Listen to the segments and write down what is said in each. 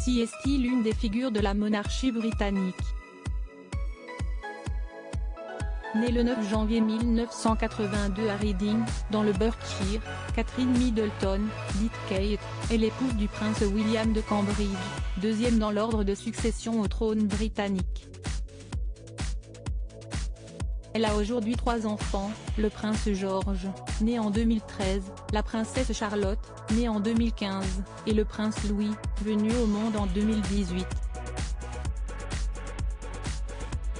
Celle-ci est l'une des figures de la monarchie britannique. Née le 9 janvier 1982 à Reading, dans le Berkshire, Catherine Middleton, dite Kate, est l'épouse du prince William de Cambridge, deuxième dans l'ordre de succession au trône britannique. Elle a aujourd'hui 3 enfants, le prince George, né en 2013, la princesse Charlotte, née en 2015, et le prince Louis, venu au monde en 2018.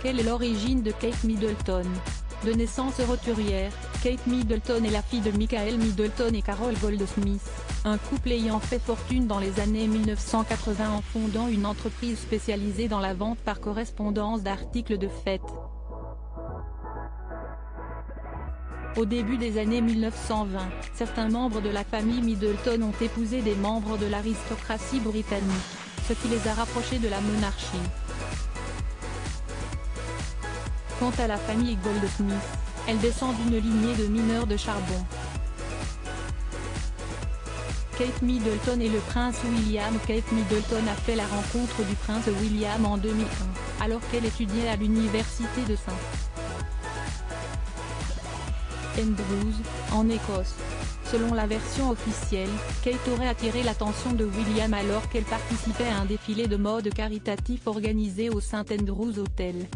Quelle est l'origine de Kate Middleton? De naissance roturière, Kate Middleton est la fille de Michael Middleton et Carol Goldsmith, un couple ayant fait fortune dans les années 1980 en fondant une entreprise spécialisée dans la vente par correspondance d'articles de fête. Au début des années 1920, certains membres de la famille Middleton ont épousé des membres de l'aristocratie britannique, ce qui les a rapprochés de la monarchie. Quant à la famille Goldsmith, elle descend d'une lignée de mineurs de charbon. Kate Middleton et le prince William. Kate Middleton a fait la rencontre du prince William en 2001, alors qu'elle étudiait à l'université de St. Andrews, en Écosse. Selon la version officielle, Kate aurait attiré l'attention de William alors qu'elle participait à un défilé de mode caritatif organisé au St Andrews Hotel.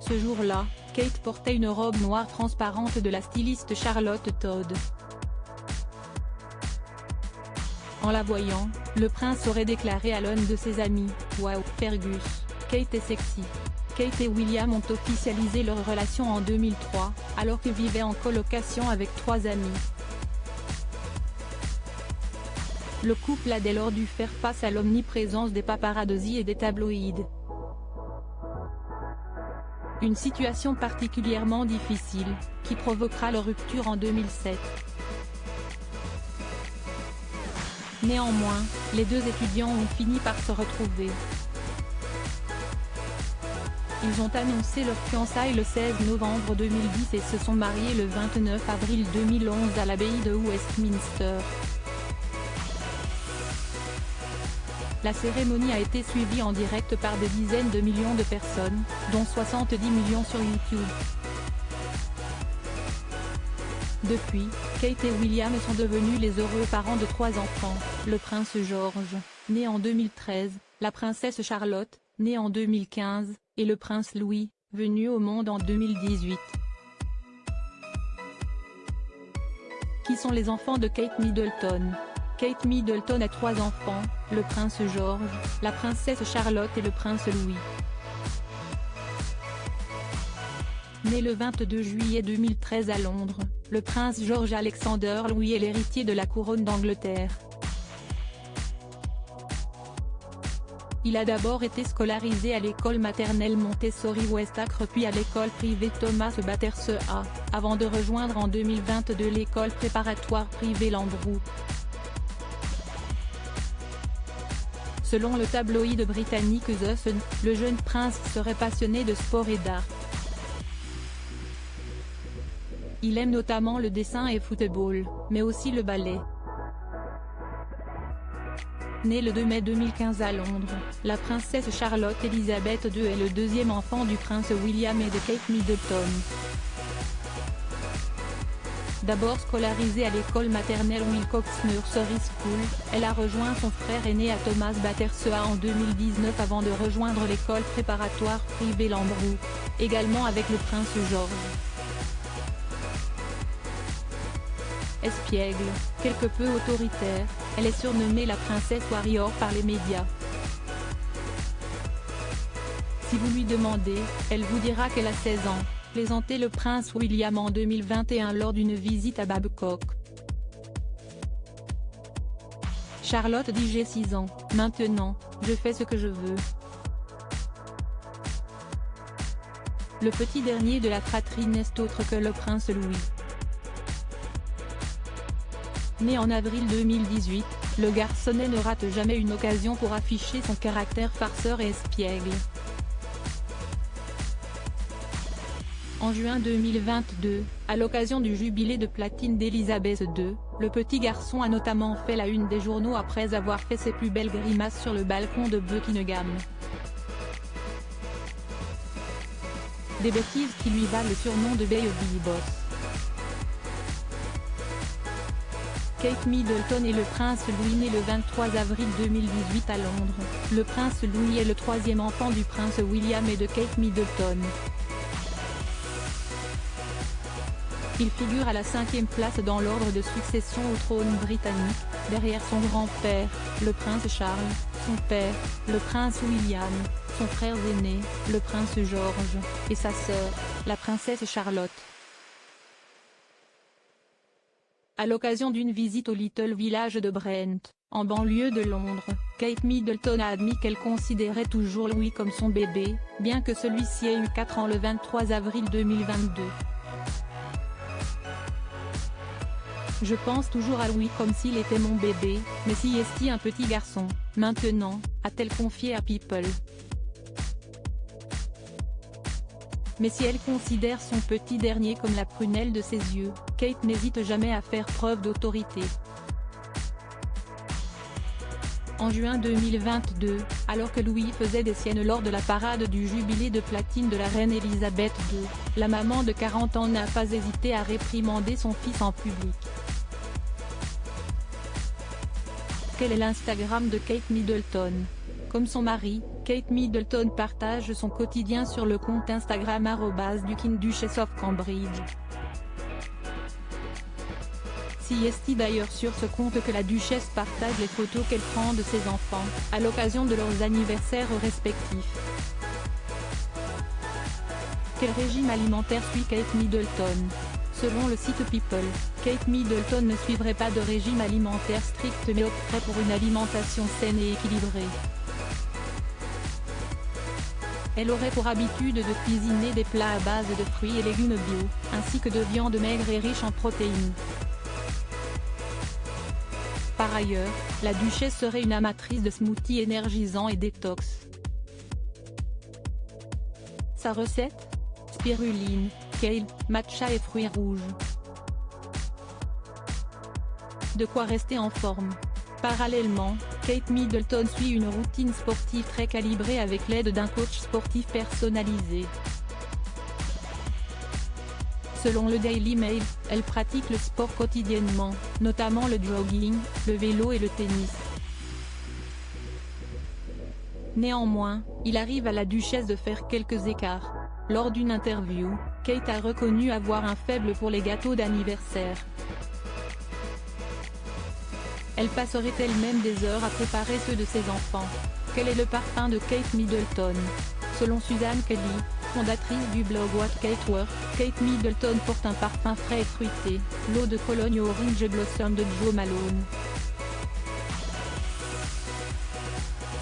Ce jour-là, Kate portait une robe noire transparente de la styliste Charlotte Todd. En la voyant, le prince aurait déclaré à l'un de ses amis « Wow, Fergus, Kate est sexy ». Kate et William ont officialisé leur relation en 2003, alors qu'ils vivaient en colocation avec 3 amis. Le couple a dès lors dû faire face à l'omniprésence des paparazzi et des tabloïds. Une situation particulièrement difficile, qui provoquera leur rupture en 2007. Néanmoins, les 2 étudiants ont fini par se retrouver. Ils ont annoncé leur fiançailles le 16 novembre 2010 et se sont mariés le 29 avril 2011 à l'abbaye de Westminster. La cérémonie a été suivie en direct par des dizaines de millions de personnes, dont 70 millions sur YouTube. Depuis, Kate et William sont devenus les heureux parents de 3 enfants, le prince George, né en 2013, la princesse Charlotte, née en 2015, et le prince Louis, venu au monde en 2018. Qui sont les enfants de Kate Middleton? Kate Middleton a 3 enfants, le prince George, la princesse Charlotte et le prince Louis. Né le 22 juillet 2013 à Londres, le prince George Alexander Louis est l'héritier de la couronne d'Angleterre. Il a d'abord été scolarisé à l'école maternelle Montessori West Acre puis à l'école privée Thomas Battersea, avant de rejoindre en 2022 l'école préparatoire privée Lambroup. Selon le tabloïd britannique The Sun, le jeune prince serait passionné de sport et d'art. Il aime notamment le dessin et football, mais aussi le ballet. Née le 2 mai 2015 à Londres, la princesse Charlotte Elizabeth II est le 2e enfant du prince William et de Kate Middleton. D'abord scolarisée à l'école maternelle Wilcox Nursery School, elle a rejoint son frère aîné à Thomas Battersea en 2019 avant de rejoindre l'école préparatoire privée Lambroup, également avec le prince George. Espiègle, quelque peu autoritaire, elle est surnommée la princesse Warrior par les médias. Si vous lui demandez, elle vous dira qu'elle a 16 ans, plaisantait le prince William en 2021 lors d'une visite à Babcock. Charlotte dit j'ai 6 ans, maintenant, je fais ce que je veux. Le petit dernier de la fratrie n'est autre que le prince Louis. Né en avril 2018, le garçonnet ne rate jamais une occasion pour afficher son caractère farceur et espiègle. En juin 2022, à l'occasion du jubilé de platine d'Elisabeth II, le petit garçon a notamment fait la une des journaux après avoir fait ses plus belles grimaces sur le balcon de Buckingham. Des bêtises qui lui valent le surnom de Baby Boss. Kate Middleton et le prince Louis né le 23 avril 2018 à Londres. Le prince Louis est le troisième enfant du prince William et de Kate Middleton. Il figure à la 5e place dans l'ordre de succession au trône britannique, derrière son grand-père, le prince Charles, son père, le prince William, son frère aîné, le prince George, et sa sœur, la princesse Charlotte. À l'occasion d'une visite au Little Village de Brent, en banlieue de Londres, Kate Middleton a admis qu'elle considérait toujours Louis comme son bébé, bien que celui-ci ait eu 4 ans le 23 avril 2022. Je pense toujours à Louis comme s'il était mon bébé, mais si est-il un petit garçon, maintenant, a-t-elle confié à People. Mais si elle considère son petit dernier comme la prunelle de ses yeux, Kate n'hésite jamais à faire preuve d'autorité. En juin 2022, alors que Louis faisait des siennes lors de la parade du jubilé de platine de la reine Elisabeth II, la maman de 40 ans n'a pas hésité à réprimander son fils en public. Quel est l'Instagram de Kate Middleton? Comme son mari, Kate Middleton partage son quotidien sur le compte Instagram @Duchess of Cambridge. C'est d'ailleurs sur ce compte que la duchesse partage les photos qu'elle prend de ses enfants, à l'occasion de leurs anniversaires respectifs. Quel régime alimentaire suit Kate Middleton? Selon le site People, Kate Middleton ne suivrait pas de régime alimentaire strict mais opterait pour une alimentation saine et équilibrée. Elle aurait pour habitude de cuisiner des plats à base de fruits et légumes bio, ainsi que de viande maigre et riche en protéines. Par ailleurs, la duchesse serait une amatrice de smoothies énergisants et détox. Sa recette? Spiruline, kale, matcha et fruits rouges. De quoi rester en forme. Parallèlement, Kate Middleton suit une routine sportive très calibrée avec l'aide d'un coach sportif personnalisé. Selon le Daily Mail, elle pratique le sport quotidiennement, notamment le jogging, le vélo et le tennis. Néanmoins, il arrive à la duchesse de faire quelques écarts. Lors d'une interview, Kate a reconnu avoir un faible pour les gâteaux d'anniversaire. Elle passerait elle-même des heures à préparer ceux de ses enfants. Quel est le parfum de Kate Middleton? Selon Suzanne Kelly, fondatrice du blog What Kate Wore, Kate Middleton porte un parfum frais et fruité, l'eau de Cologne Orange Blossom de Jo Malone.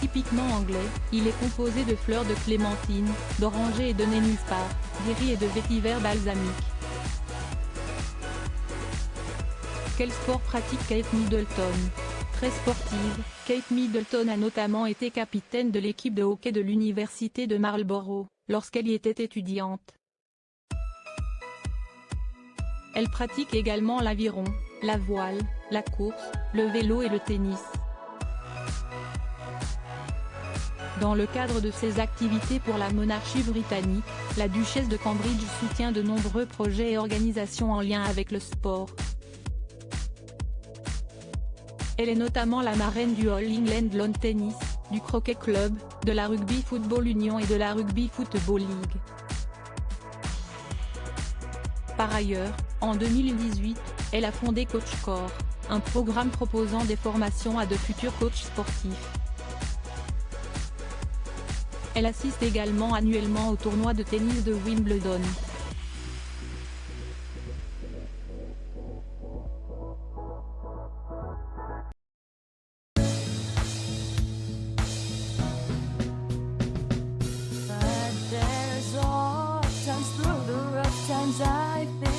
Typiquement anglais, il est composé de fleurs de clémentine, d'oranger et de nénuphar, d'iris et de vétiver balsamique. Quel sport pratique Kate Middleton? Très sportive, Kate Middleton a notamment été capitaine de l'équipe de hockey de l'université de Marlborough, lorsqu'elle y était étudiante. Elle pratique également l'aviron, la voile, la course, le vélo et le tennis. Dans le cadre de ses activités pour la monarchie britannique, la duchesse de Cambridge soutient de nombreux projets et organisations en lien avec le sport. Elle est notamment la marraine du All England Lawn Tennis, du Croquet Club, de la Rugby Football Union et de la Rugby Football League. Par ailleurs, en 2018, elle a fondé Coach Core, un programme proposant des formations à de futurs coachs sportifs. Elle assiste également annuellement au tournoi de tennis de Wimbledon. But there's all times through the rough times I think